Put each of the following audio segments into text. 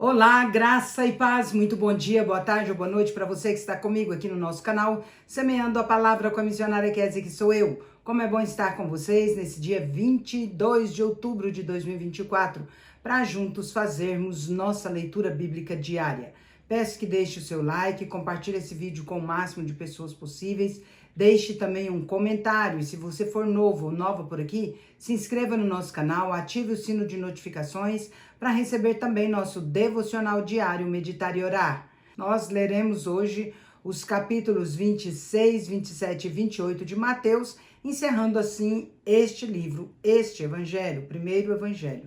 Olá, graça e paz, muito bom dia, boa tarde ou boa noite para você que está comigo aqui no nosso canal, semeando a palavra com a missionária Kézia, que sou eu. Como é bom estar com vocês nesse dia 22 de outubro de 2024, para juntos fazermos nossa leitura bíblica diária. Peço que deixe o seu like, compartilhe esse vídeo com o máximo de pessoas possíveis, deixe também um comentário e se você for novo ou nova por aqui, se inscreva no nosso canal, ative o sino de notificações para receber também nosso devocional diário Meditar e Orar. Nós leremos hoje os capítulos 26, 27 e 28 de Mateus, encerrando assim este livro, este evangelho, o primeiro evangelho,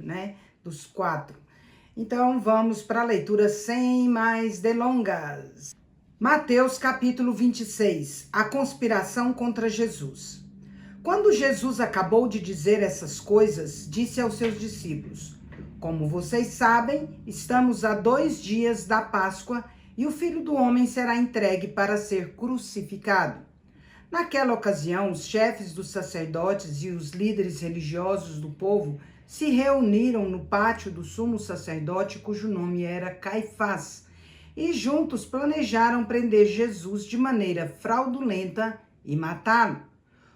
dos 4. Então vamos para a leitura sem mais delongas. Mateus capítulo 26, a conspiração contra Jesus. Quando Jesus acabou de dizer essas coisas, disse aos seus discípulos: como vocês sabem, estamos a 2 dias da Páscoa e o Filho do Homem será entregue para ser crucificado. Naquela ocasião, os chefes dos sacerdotes e os líderes religiosos do povo se reuniram no pátio do sumo sacerdote, cujo nome era Caifás, e juntos planejaram prender Jesus de maneira fraudulenta e matá-lo.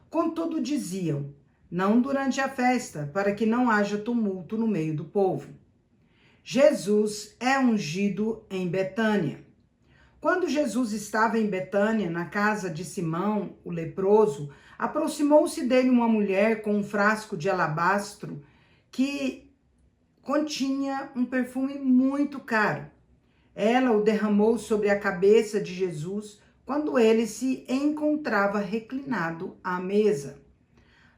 Contudo, diziam: não durante a festa, para que não haja tumulto no meio do povo. Jesus é ungido em Betânia. Quando Jesus estava em Betânia, na casa de Simão, o leproso, aproximou-se dele uma mulher com um frasco de alabastro que continha um perfume muito caro. Ela o derramou sobre a cabeça de Jesus quando ele se encontrava reclinado à mesa.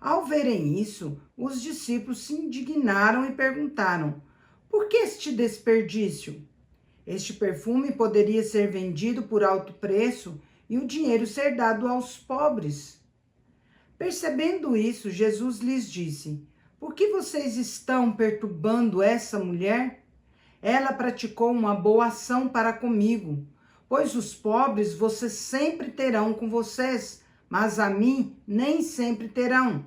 Ao verem isso, os discípulos se indignaram e perguntaram: por que este desperdício? Este perfume poderia ser vendido por alto preço e o dinheiro ser dado aos pobres. Percebendo isso, Jesus lhes disse: por que vocês estão perturbando essa mulher? Ela praticou uma boa ação para comigo, pois os pobres vocês sempre terão com vocês, mas a mim nem sempre terão.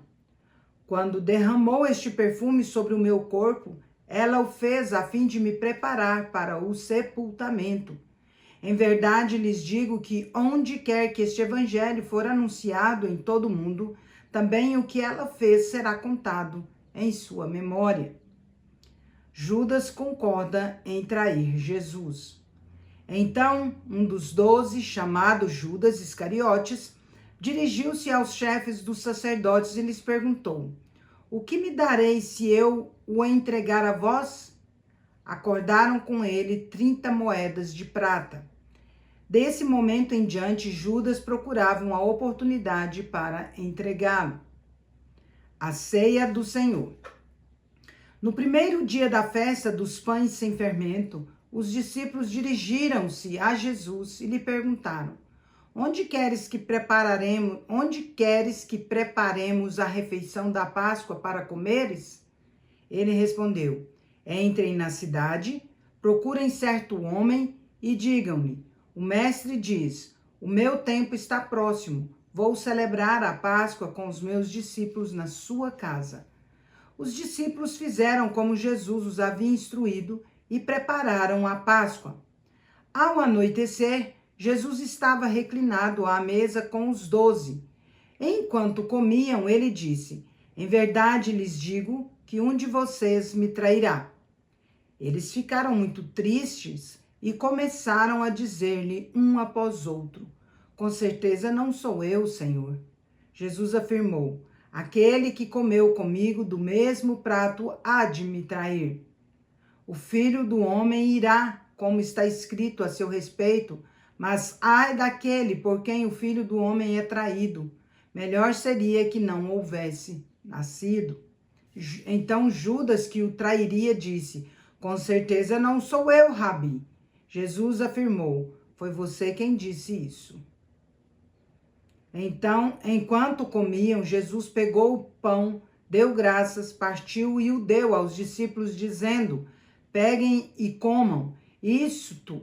Quando derramou este perfume sobre o meu corpo, ela o fez a fim de me preparar para o sepultamento. Em verdade lhes digo que onde quer que este evangelho for anunciado em todo o mundo, também o que ela fez será contado em sua memória. Judas concorda em trair Jesus. Então, um dos 12, chamado Judas Iscariotes, dirigiu-se aos chefes dos sacerdotes e lhes perguntou: o que me dareis se eu o entregar a vós? Acordaram com ele 30 moedas de prata. Desse momento em diante, Judas procurava uma oportunidade para entregá-lo. A ceia do Senhor. No primeiro dia da festa dos pães sem fermento, os discípulos dirigiram-se a Jesus e lhe perguntaram: onde queres que preparemos a refeição da Páscoa para comeres? Ele respondeu: entrem na cidade, procurem certo homem e digam-lhe: o mestre diz, o meu tempo está próximo, vou celebrar a Páscoa com os meus discípulos na sua casa. Os discípulos fizeram como Jesus os havia instruído e prepararam a Páscoa. Ao anoitecer, Jesus estava reclinado à mesa com os 12. Enquanto comiam, ele disse: em verdade lhes digo que um de vocês me trairá. Eles ficaram muito tristes e começaram a dizer-lhe um após outro: com certeza não sou eu, Senhor. Jesus afirmou: aquele que comeu comigo do mesmo prato há de me trair. O Filho do Homem irá, como está escrito a seu respeito, mas ai daquele por quem o Filho do Homem é traído. Melhor seria que não houvesse nascido. Então Judas, que o trairia, disse: com certeza não sou eu, Rabi. Jesus afirmou: foi você quem disse isso. Então, enquanto comiam, Jesus pegou o pão, deu graças, partiu e o deu aos discípulos, dizendo: peguem e comam, isto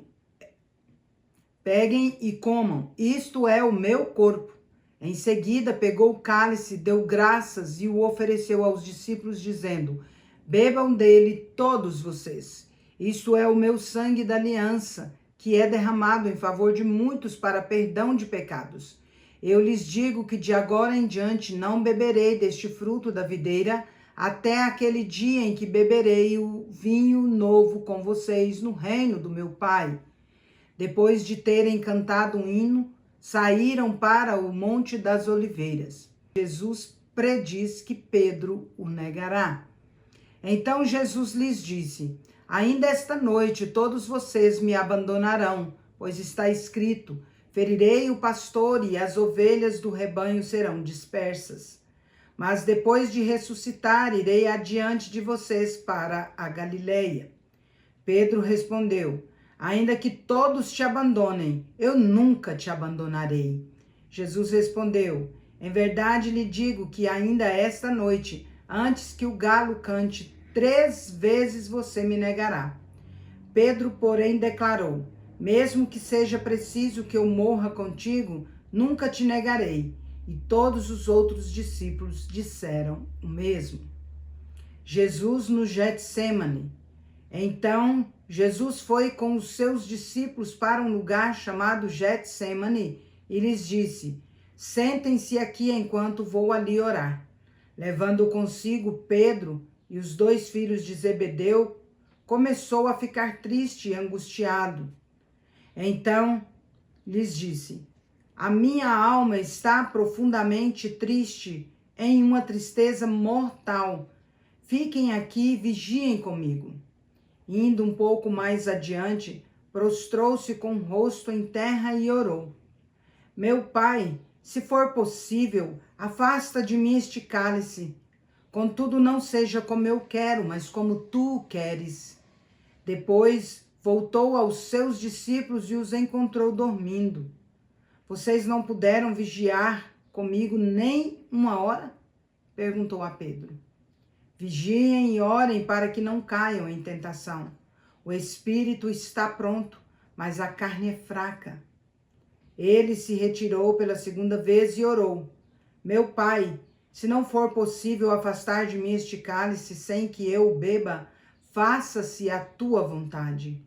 é o meu corpo. Em seguida, pegou o cálice, deu graças e o ofereceu aos discípulos, dizendo: bebam dele todos vocês. Isto é o meu sangue da aliança, que é derramado em favor de muitos para perdão de pecados. Eu lhes digo que de agora em diante não beberei deste fruto da videira, até aquele dia em que beberei o vinho novo com vocês no reino do meu Pai. Depois de terem cantado um hino, saíram para o Monte das Oliveiras. Jesus prediz que Pedro o negará. Então Jesus lhes disse: ainda esta noite todos vocês me abandonarão, pois está escrito: ferirei o pastor e as ovelhas do rebanho serão dispersas. Mas depois de ressuscitar, irei adiante de vocês para a Galileia. Pedro respondeu: ainda que todos te abandonem, eu nunca te abandonarei. Jesus respondeu: em verdade lhe digo que ainda esta noite, antes que o galo cante, 3 vezes você me negará. Pedro, porém, declarou: mesmo que seja preciso que eu morra contigo, nunca te negarei. E todos os outros discípulos disseram o mesmo. Jesus no Getsêmani. Então, Jesus foi com os seus discípulos para um lugar chamado Getsêmani e lhes disse: sentem-se aqui enquanto vou ali orar. Levando consigo Pedro e os 2 filhos de Zebedeu, começou a ficar triste e angustiado. Então lhes disse: a minha alma está profundamente triste, em uma tristeza mortal. Fiquem aqui e vigiem comigo. Indo um pouco mais adiante, prostrou-se com o rosto em terra e orou: meu Pai, se for possível, afasta de mim este cálice. Contudo, não seja como eu quero, mas como tu queres. Depois voltou aos seus discípulos e os encontrou dormindo. Vocês não puderam vigiar comigo nem 1 hora? Perguntou a Pedro. Vigiem e orem para que não caiam em tentação. O espírito está pronto, mas a carne é fraca. Ele se retirou pela 2ª vez e orou: meu Pai, se não for possível afastar de mim este cálice sem que eu o beba, faça-se a tua vontade.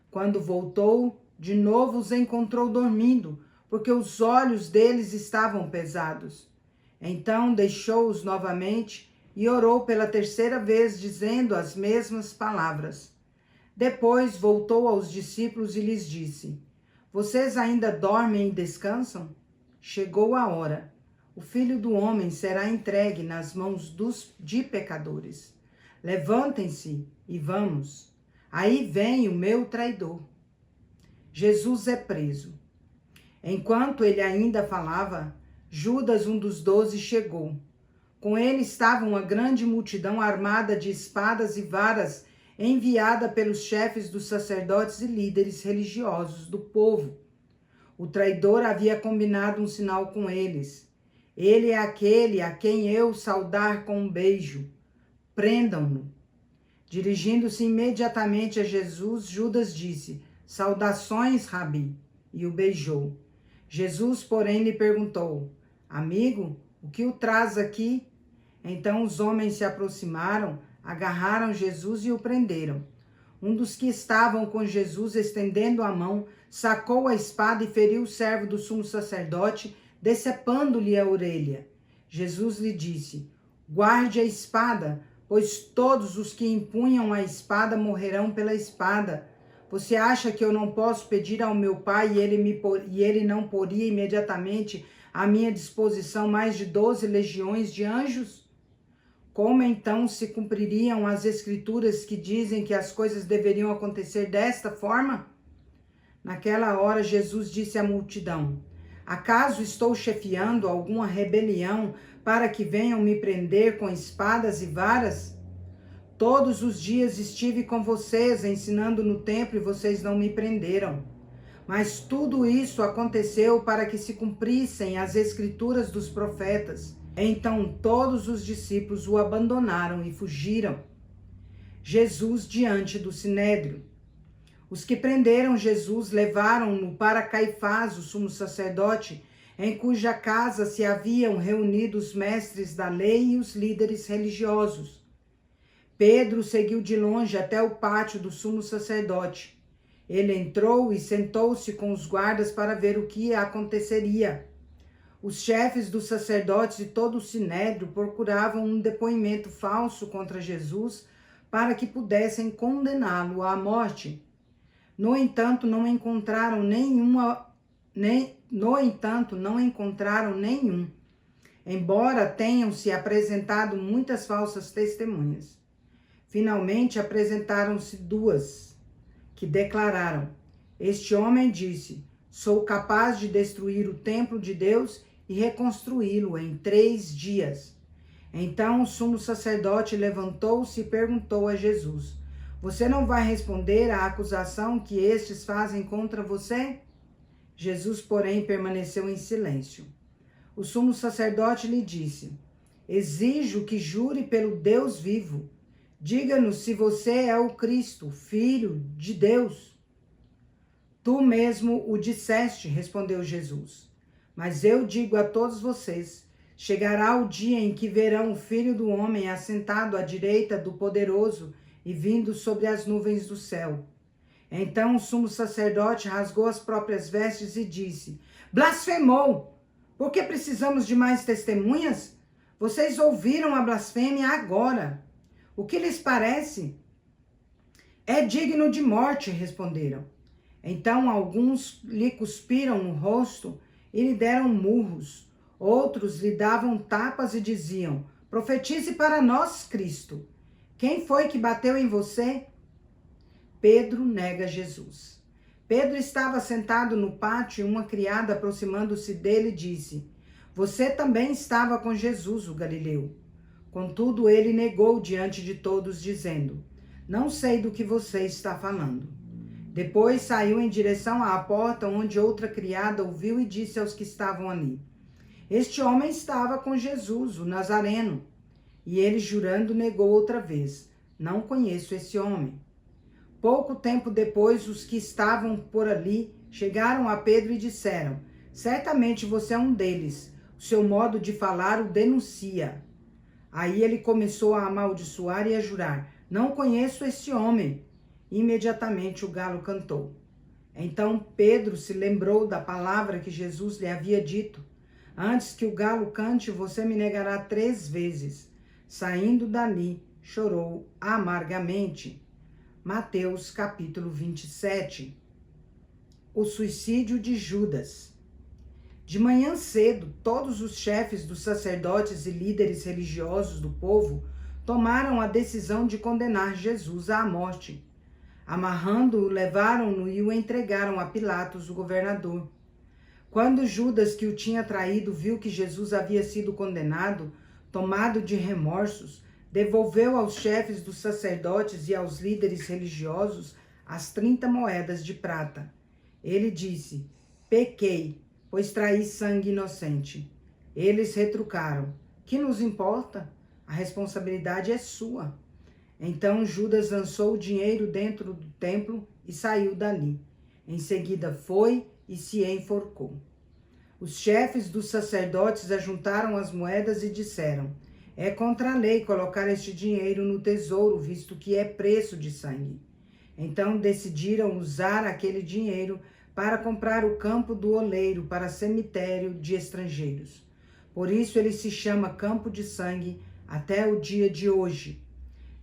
Quando voltou, de novo os encontrou dormindo, porque os olhos deles estavam pesados. Então deixou-os novamente e orou pela 3ª vez, dizendo as mesmas palavras. Depois voltou aos discípulos e lhes disse: vocês ainda dormem e descansam? Chegou a hora. O Filho do Homem será entregue nas mãos de pecadores. Levantem-se e vamos. Aí vem o meu traidor. Jesus é preso. Enquanto ele ainda falava, Judas, um dos 12, chegou. Com ele estava uma grande multidão armada de espadas e varas, enviada pelos chefes dos sacerdotes e líderes religiosos do povo. O traidor havia combinado um sinal com eles. Ele é aquele a quem eu saudar com um beijo. Prendam-no. Dirigindo-se imediatamente a Jesus, Judas disse: saudações, Rabi, e o beijou. Jesus, porém, lhe perguntou: amigo, o que o traz aqui? Então os homens se aproximaram, agarraram Jesus e o prenderam. Um dos que estavam com Jesus, estendendo a mão, sacou a espada e feriu o servo do sumo sacerdote, decepando-lhe a orelha. Jesus lhe disse: guarde a espada, pois todos os que empunham a espada morrerão pela espada. Você acha que eu não posso pedir ao meu Pai e ele não poria imediatamente à minha disposição mais de 12 legiões de anjos? Como então se cumpririam as escrituras que dizem que as coisas deveriam acontecer desta forma? Naquela hora Jesus disse à multidão: acaso estou chefiando alguma rebelião para que venham me prender com espadas e varas? Todos os dias estive com vocês ensinando no templo e vocês não me prenderam. Mas tudo isso aconteceu para que se cumprissem as escrituras dos profetas. Então todos os discípulos o abandonaram e fugiram. Jesus diante do sinédrio. Os que prenderam Jesus levaram-no para Caifás, o sumo sacerdote, em cuja casa se haviam reunido os mestres da lei e os líderes religiosos. Pedro seguiu de longe até o pátio do sumo sacerdote. Ele entrou e sentou-se com os guardas para ver o que aconteceria. Os chefes dos sacerdotes e todo o sinédrio procuravam um depoimento falso contra Jesus para que pudessem condená-lo à morte. No entanto, não encontraram nenhum, embora tenham se apresentado muitas falsas testemunhas. Finalmente apresentaram-se duas, que declararam: este homem disse, sou capaz de destruir o templo de Deus e reconstruí-lo em 3 dias. Então o sumo sacerdote levantou-se e perguntou a Jesus: você não vai responder à acusação que estes fazem contra você? Jesus, porém, permaneceu em silêncio. O sumo sacerdote lhe disse: exijo que jure pelo Deus vivo. Diga-nos se você é o Cristo, Filho de Deus. Tu mesmo o disseste, respondeu Jesus. Mas eu digo a todos vocês, chegará o dia em que verão o Filho do Homem assentado à direita do Poderoso e vindo sobre as nuvens do céu. Então o sumo sacerdote rasgou as próprias vestes e disse: blasfemou! Por que precisamos de mais testemunhas? Vocês ouviram a blasfêmia agora. O que lhes parece? É digno de morte, responderam. Então alguns lhe cuspiram no rosto e lhe deram murros. Outros lhe davam tapas e diziam: profetize para nós, Cristo. Quem foi que bateu em você? Pedro nega Jesus. Pedro estava sentado no pátio e uma criada, aproximando-se dele, disse: você também estava com Jesus, o Galileu. Contudo, ele negou diante de todos, dizendo: não sei do que você está falando. Depois saiu em direção à porta, onde outra criada ouviu e disse aos que estavam ali: este homem estava com Jesus, o Nazareno. E ele, jurando, negou outra vez: não conheço esse homem. Pouco tempo depois, os que estavam por ali chegaram a Pedro e disseram: certamente você é um deles, o seu modo de falar o denuncia. Aí ele começou a amaldiçoar e a jurar: não conheço esse homem. Imediatamente o galo cantou. Então Pedro se lembrou da palavra que Jesus lhe havia dito: antes que o galo cante, você me negará 3 vezes. Saindo dali, chorou amargamente. Mateus capítulo 27. O suicídio de Judas. De manhã cedo, todos os chefes dos sacerdotes e líderes religiosos do povo tomaram a decisão de condenar Jesus à morte. Amarrando-o, levaram-no e o entregaram a Pilatos, o governador. Quando Judas, que o tinha traído, viu que Jesus havia sido condenado, tomado de remorsos, devolveu aos chefes dos sacerdotes e aos líderes religiosos as 30 moedas de prata. Ele disse: pequei, pois traí sangue inocente. Eles retrucaram: que nos importa? A responsabilidade é sua. Então Judas lançou o dinheiro dentro do templo e saiu dali. Em seguida foi e se enforcou. Os chefes dos sacerdotes ajuntaram as moedas e disseram: é contra a lei colocar este dinheiro no tesouro, visto que é preço de sangue. Então decidiram usar aquele dinheiro para comprar o campo do oleiro para cemitério de estrangeiros. Por isso ele se chama Campo de Sangue até o dia de hoje.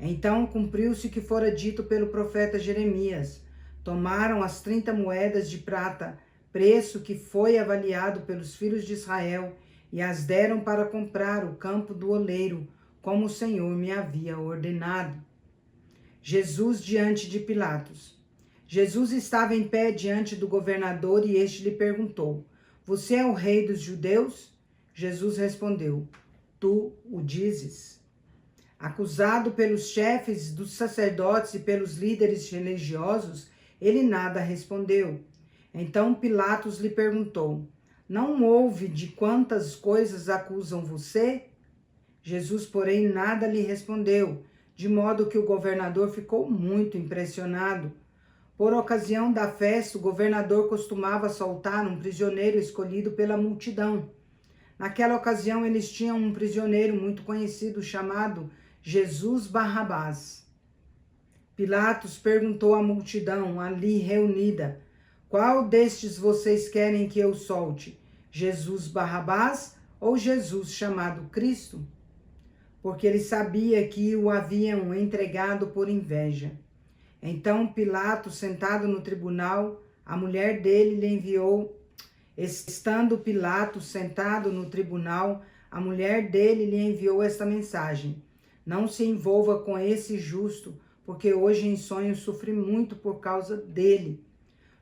Então cumpriu-se o que fora dito pelo profeta Jeremias. Tomaram as 30 moedas de prata, preço que foi avaliado pelos filhos de Israel, e as deram para comprar o campo do oleiro, como o Senhor me havia ordenado. Jesus diante de Pilatos. Jesus estava em pé diante do governador e este lhe perguntou: você é o rei dos judeus? Jesus respondeu: tu o dizes. Acusado pelos chefes dos sacerdotes e pelos líderes religiosos, ele nada respondeu. Então Pilatos lhe perguntou: não ouve de quantas coisas acusam você? Jesus, porém, nada lhe respondeu, de modo que o governador ficou muito impressionado. Por ocasião da festa, o governador costumava soltar um prisioneiro escolhido pela multidão. Naquela ocasião, eles tinham um prisioneiro muito conhecido chamado Jesus Barrabás. Pilatos perguntou à multidão ali reunida: qual destes vocês querem que eu solte? Jesus Barrabás ou Jesus chamado Cristo? Porque ele sabia que o haviam entregado por inveja. Então Pilatos, sentado no tribunal, a mulher dele lhe enviou. Estando Pilatos sentado no tribunal, a mulher dele lhe enviou esta mensagem: não se envolva com esse justo, porque hoje em sonho sofri muito por causa dele.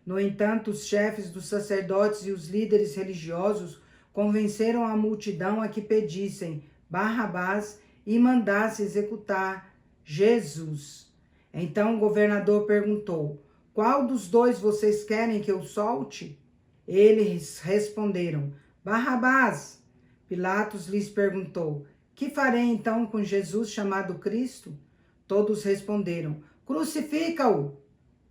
No entanto, os chefes dos sacerdotes e os líderes religiosos convenceram a multidão a que pedissem Barrabás e mandasse executar Jesus. Então o governador perguntou: qual dos dois vocês querem que eu solte? Eles responderam: Barrabás. Pilatos lhes perguntou: que farei então com Jesus chamado Cristo? Todos responderam: crucifica-o.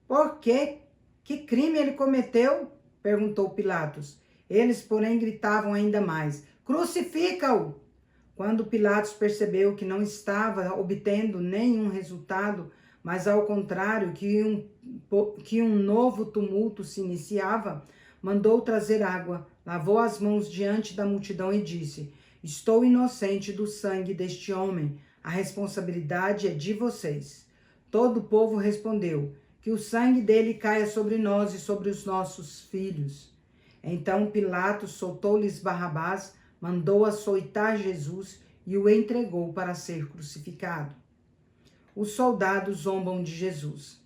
Por quê? Que crime ele cometeu? Perguntou Pilatos. Eles, porém, gritavam ainda mais: crucifica-o! Quando Pilatos percebeu que não estava obtendo nenhum resultado, mas ao contrário, que um novo tumulto se iniciava, mandou trazer água, lavou as mãos diante da multidão e disse: estou inocente do sangue deste homem, a responsabilidade é de vocês. Todo o povo respondeu: que o sangue dele caia sobre nós e sobre os nossos filhos. Então Pilatos soltou-lhes Barrabás, mandou açoitar Jesus e o entregou para ser crucificado. Os soldados zombam de Jesus.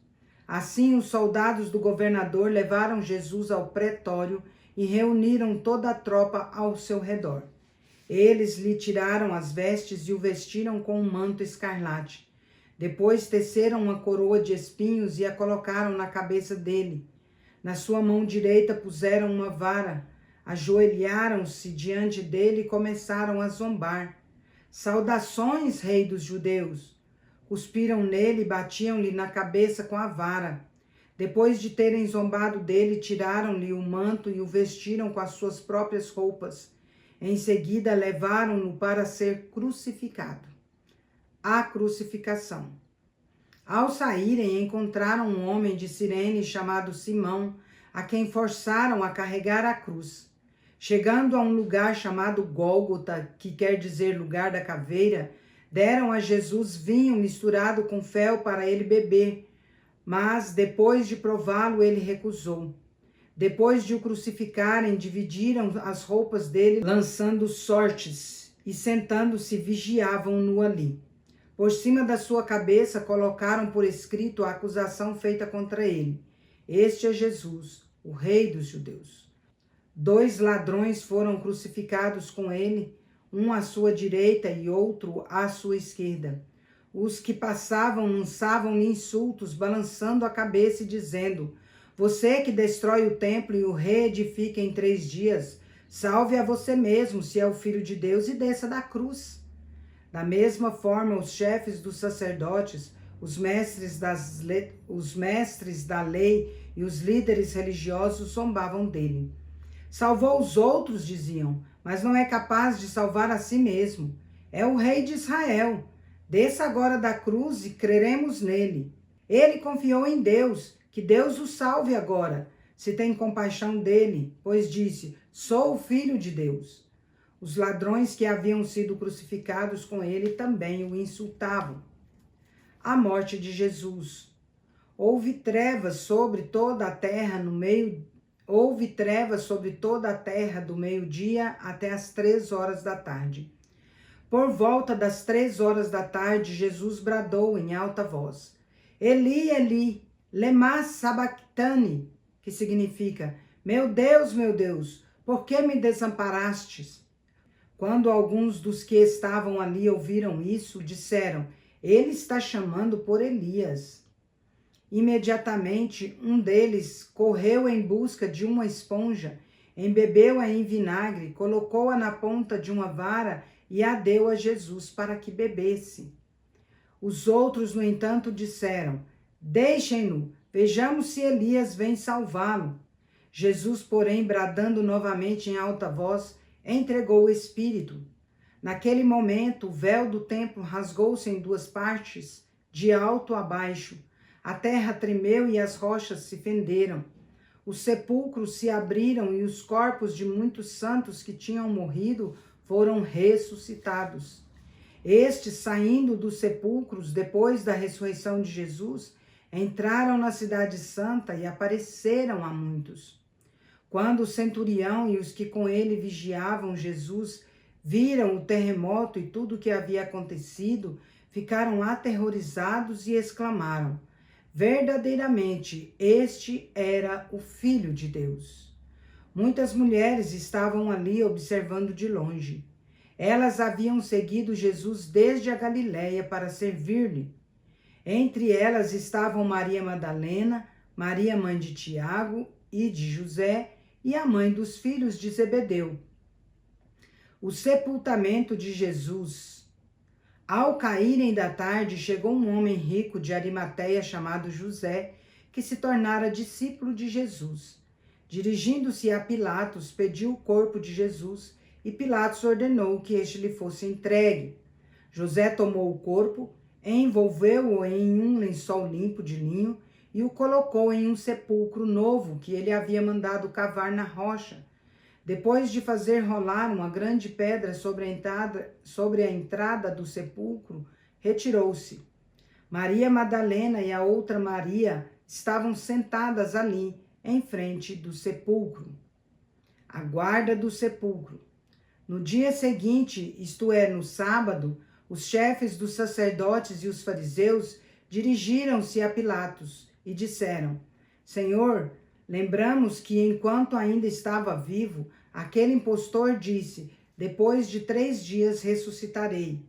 Assim, os soldados do governador levaram Jesus ao pretório e reuniram toda a tropa ao seu redor. Eles lhe tiraram as vestes e o vestiram com um manto escarlate. Depois teceram uma coroa de espinhos e a colocaram na cabeça dele. Na sua mão direita puseram uma vara, ajoelharam-se diante dele e começaram a zombar. Saudações, rei dos judeus! Cuspiram nele e batiam-lhe na cabeça com a vara. Depois de terem zombado dele, tiraram-lhe o manto e o vestiram com as suas próprias roupas. Em seguida, levaram-no para ser crucificado. A crucificação. Ao saírem, encontraram um homem de Cirene chamado Simão, a quem forçaram a carregar a cruz. Chegando a um lugar chamado Gólgota, que quer dizer lugar da caveira, deram a Jesus vinho misturado com fel para ele beber, mas depois de prová-lo ele recusou. Depois de o crucificarem, dividiram as roupas dele, lançando sortes, e sentando-se vigiavam-no ali. Por cima da sua cabeça colocaram por escrito a acusação feita contra ele: este é Jesus, o Rei dos Judeus. 2 ladrões foram crucificados com ele, um à sua direita e outro à sua esquerda. Os que passavam lançavam-lhe insultos, balançando a cabeça e dizendo: você que destrói o templo e o reedifica em 3 dias, salve a você mesmo, se é o Filho de Deus, e desça da cruz. Da mesma forma, os chefes dos sacerdotes, os mestres da lei e os líderes religiosos zombavam dele. Salvou os outros, diziam, mas não é capaz de salvar a si mesmo. É o rei de Israel. Desça agora da cruz e creremos nele. Ele confiou em Deus, que Deus o salve agora, se tem compaixão dele, pois disse: sou o filho de Deus. Os ladrões que haviam sido crucificados com ele também o insultavam. A morte de Jesus. Houve trevas sobre toda a terra do meio-dia até as 3 horas da tarde. Por volta das 3 horas da tarde, Jesus bradou em alta voz: Eli, Eli, lema sabachthani, que significa: meu Deus, por que me desamparastes? Quando alguns dos que estavam ali ouviram isso, disseram: ele está chamando por Elias. Imediatamente, um deles correu em busca de uma esponja, embebeu-a em vinagre, colocou-a na ponta de uma vara e a deu a Jesus para que bebesse. Os outros, no entanto, disseram: deixem-no, vejamos se Elias vem salvá-lo. Jesus, porém, bradando novamente em alta voz, entregou o Espírito. Naquele momento, o véu do templo rasgou-se em duas partes, de alto a baixo. A terra tremeu e as rochas se fenderam. Os sepulcros se abriram e os corpos de muitos santos que tinham morrido foram ressuscitados. Estes, saindo dos sepulcros depois da ressurreição de Jesus, entraram na cidade santa e apareceram a muitos. Quando o centurião e os que com ele vigiavam Jesus viram o terremoto e tudo o que havia acontecido, ficaram aterrorizados e exclamaram: verdadeiramente, este era o Filho de Deus. Muitas mulheres estavam ali observando de longe. Elas haviam seguido Jesus desde a Galiléia para servir-lhe. Entre elas estavam Maria Madalena, Maria mãe de Tiago e de José, e a mãe dos filhos de Zebedeu. O sepultamento de Jesus. Ao caírem da tarde, chegou um homem rico de Arimateia chamado José, que se tornara discípulo de Jesus. Dirigindo-se a Pilatos, pediu o corpo de Jesus, e Pilatos ordenou que este lhe fosse entregue. José tomou o corpo, envolveu-o em um lençol limpo de linho e o colocou em um sepulcro novo que ele havia mandado cavar na rocha. Depois de fazer rolar uma grande pedra sobre a entrada do sepulcro, retirou-se. Maria Madalena e a outra Maria estavam sentadas ali, em frente do sepulcro. A guarda do sepulcro. No dia seguinte, isto é, no sábado, os chefes dos sacerdotes e os fariseus dirigiram-se a Pilatos e disseram: Senhor, lembramos que enquanto ainda estava vivo, aquele impostor disse: depois de 3 dias ressuscitarei.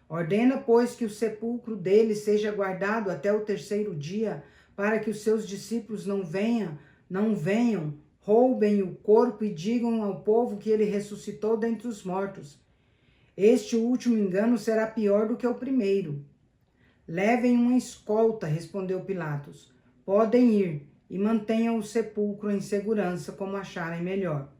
Ordena, pois, que o sepulcro dele seja guardado até o 3º dia, para que os seus discípulos não venham, roubem o corpo e digam ao povo que ele ressuscitou dentre os mortos. Este último engano será pior do que o primeiro. Levem uma escolta, respondeu Pilatos. Podem ir e mantenham o sepulcro em segurança como acharem melhor.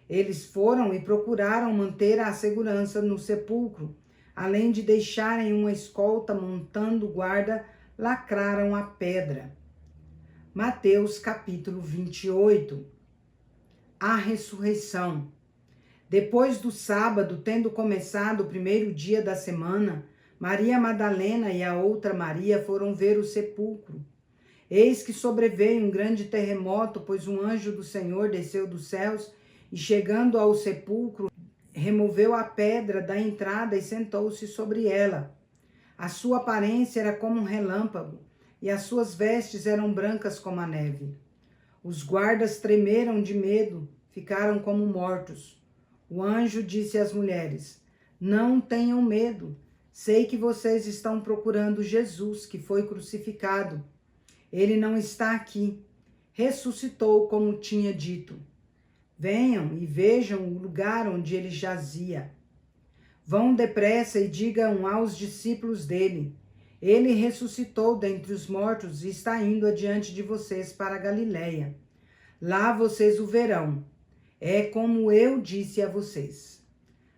Eles foram e procuraram manter a segurança no sepulcro. Além de deixarem uma escolta montando guarda, lacraram a pedra. Mateus capítulo 28. A ressurreição. Depois do sábado, tendo começado o 1º dia da semana, Maria Madalena e a outra Maria foram ver o sepulcro. Eis que sobreveio um grande terremoto, pois um anjo do Senhor desceu dos céus e, chegando ao sepulcro, removeu a pedra da entrada e sentou-se sobre ela. A sua aparência era como um relâmpago e as suas vestes eram brancas como a neve. Os guardas tremeram de medo, ficaram como mortos. O anjo disse às mulheres: não tenham medo. Sei que vocês estão procurando Jesus, que foi crucificado. Ele não está aqui. Ressuscitou, como tinha dito. Venham e vejam o lugar onde ele jazia. Vão depressa e digam aos discípulos dele: ele ressuscitou dentre os mortos e está indo adiante de vocês para a Galiléia. Lá vocês o verão. É como eu disse a vocês.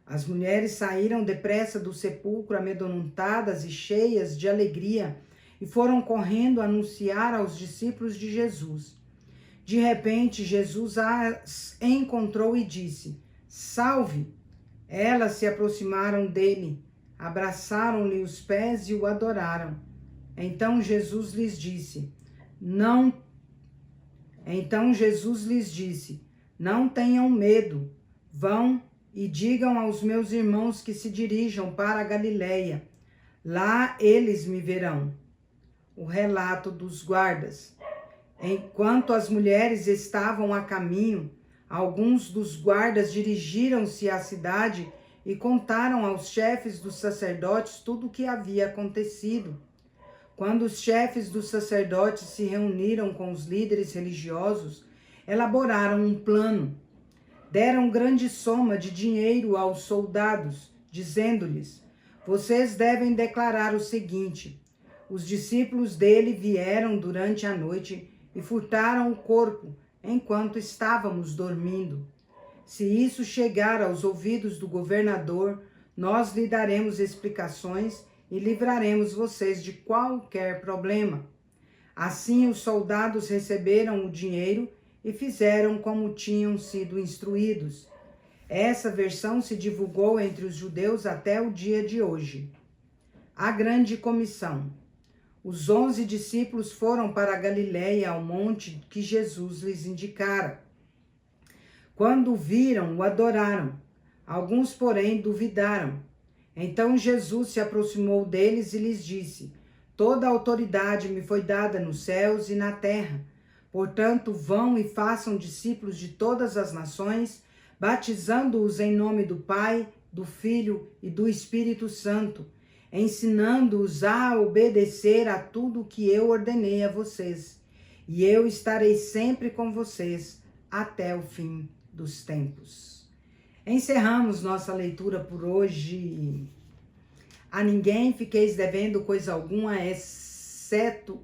As mulheres saíram depressa do sepulcro, amedrontadas e cheias de alegria, e foram correndo anunciar aos discípulos de Jesus. De repente, Jesus as encontrou e disse: Salve! Elas se aproximaram dele, abraçaram-lhe os pés e o adoraram. Então Jesus lhes disse: Não tenham medo. Vão e digam aos meus irmãos que se dirijam para a Galiléia. Lá eles me verão. O relato dos guardas. Enquanto as mulheres estavam a caminho, alguns dos guardas dirigiram-se à cidade e contaram aos chefes dos sacerdotes tudo o que havia acontecido. Quando os chefes dos sacerdotes se reuniram com os líderes religiosos, elaboraram um plano. Deram grande soma de dinheiro aos soldados, dizendo-lhes: vocês devem declarar o seguinte: os discípulos dele vieram durante a noite e furtaram o corpo enquanto estávamos dormindo. Se isso chegar aos ouvidos do governador, Nós lhe daremos explicações e livraremos vocês de qualquer problema. Assim, os soldados receberam o dinheiro e fizeram como tinham sido instruídos. Essa versão se divulgou entre os judeus até o dia de hoje. A grande comissão. Os 11 discípulos foram para a Galiléia, ao monte que Jesus lhes indicara. Quando o viram, o adoraram. Alguns, porém, duvidaram. Então Jesus se aproximou deles e lhes disse: Toda a autoridade me foi dada nos céus e na terra. Portanto, vão e façam discípulos de todas as nações, batizando-os em nome do Pai, do Filho e do Espírito Santo, ensinando-os a obedecer a tudo o que eu ordenei a vocês. E eu estarei sempre com vocês até o fim dos tempos. Encerramos nossa leitura por hoje. A ninguém fiqueis devendo coisa alguma, exceto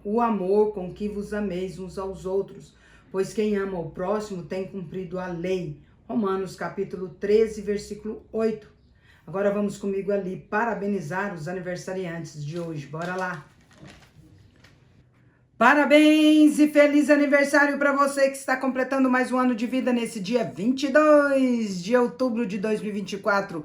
o amor com que vos ameis uns aos outros, pois quem ama o próximo tem cumprido a lei. Romanos capítulo 13, versículo 8. Agora vamos comigo ali parabenizar os aniversariantes de hoje. Bora lá! Parabéns e feliz aniversário para você que está completando mais um ano de vida nesse dia 22 de outubro de 2024.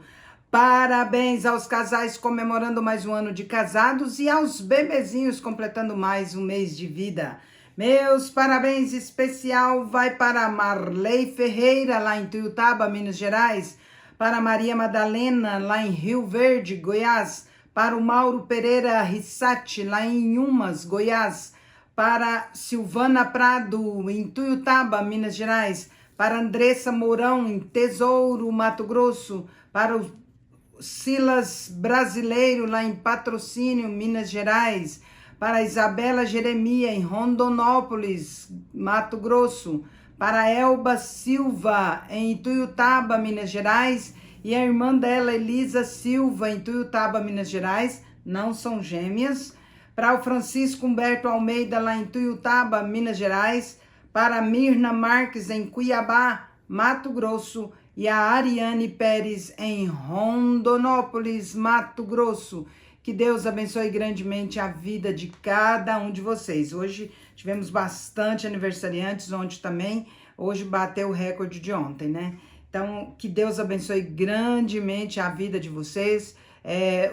Parabéns aos casais comemorando mais um ano de casados e aos bebezinhos completando mais um mês de vida. Meus parabéns especial vai para Marley Ferreira, lá em Tuiutaba, Minas Gerais, para Maria Madalena, lá em Rio Verde, Goiás, para o Mauro Pereira Rissati, lá em Inhumas, Goiás, para Silvana Prado, em Tuiutaba, Minas Gerais, para Andressa Mourão, em Tesouro, Mato Grosso, para o Silas Brasileiro, lá em Patrocínio, Minas Gerais, para Isabela Jeremia, em Rondonópolis, Mato Grosso, para Elba Silva, em Tuiutaba, Minas Gerais, e a irmã dela, Elisa Silva, em Tuiutaba, Minas Gerais, não são gêmeas, para o Francisco Humberto Almeida, lá em Tuiutaba, Minas Gerais, para Mirna Marques, em Cuiabá, Mato Grosso, e a Ariane Pérez, em Rondonópolis, Mato Grosso. Que Deus abençoe grandemente a vida de cada um de vocês. Hoje tivemos bastante aniversariantes, ontem também. Hoje bateu o recorde de ontem, né? Então, que Deus abençoe grandemente a vida de vocês.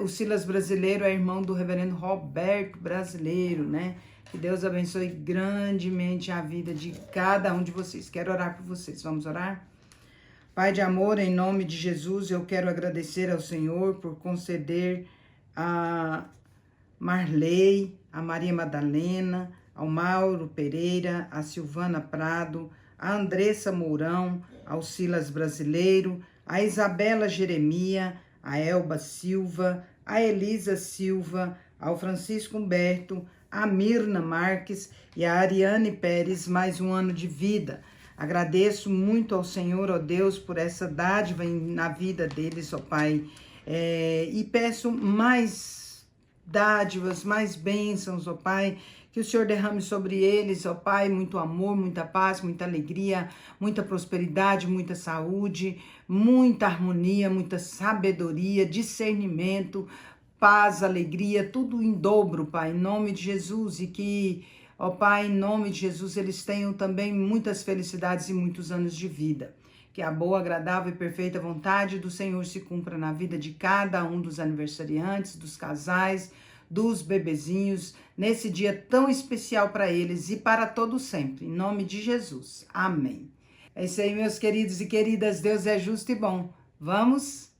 O Silas Brasileiro é irmão do reverendo Roberto Brasileiro, né? Que Deus abençoe grandemente a vida de cada um de vocês. Quero orar por vocês. Vamos orar? Pai de amor, em nome de Jesus, eu quero agradecer ao Senhor por conceder a Marley, a Maria Madalena, ao Mauro Pereira, a Silvana Prado, a Andressa Mourão, ao Silas Brasileiro, a Isabela Jeremia, a Elba Silva, a Elisa Silva, ao Francisco Humberto, a Mirna Marques e a Ariane Pérez, mais um ano de vida. Agradeço muito ao Senhor, ó Deus, por essa dádiva na vida deles, ó Pai, e peço mais dádivas, mais bênçãos, ó Pai, que o Senhor derrame sobre eles, ó Pai, muito amor, muita paz, muita alegria, muita prosperidade, muita saúde, muita harmonia, muita sabedoria, discernimento, paz, alegria, tudo em dobro, Pai, em nome de Jesus, e que, ó Pai, em nome de Jesus, eles tenham também muitas felicidades e muitos anos de vida. Que a boa, agradável e perfeita vontade do Senhor se cumpra na vida de cada um dos aniversariantes, dos casais, dos bebezinhos, nesse dia tão especial para eles e para todos sempre. Em nome de Jesus. Amém. É isso aí, meus queridos e queridas. Deus é justo e bom. Vamos